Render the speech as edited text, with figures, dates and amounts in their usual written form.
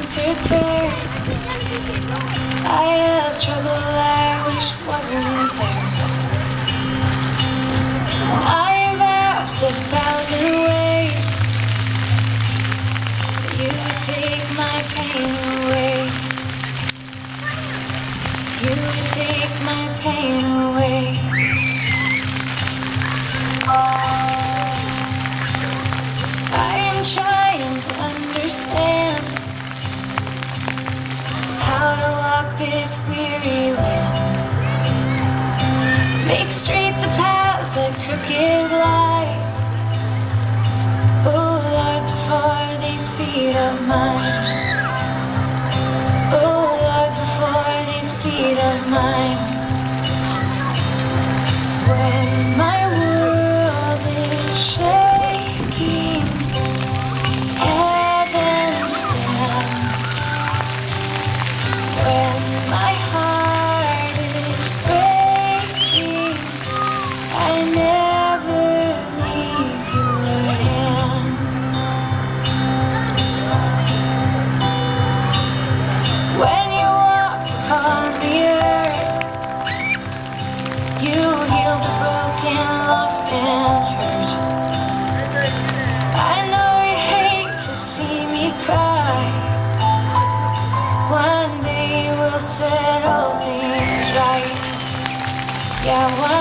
unanswered prayers. I have trouble I wish wasn't there. And I have asked 1,000 ways that you would take my pain away. You would take my pain away. I am trying to understand how to walk this weary land. Make straight the paths that crooked lie. Oh Lord, before these feet of mine. Oh Lord, before these feet of mine. When my world is shaking, heaven stands. When my heart is breaking, I never leave your hands. When you walked upon the earth, you healed the broken, lost and hurt. I know you hate to see me cry. One day you will set all things right. Yeah, one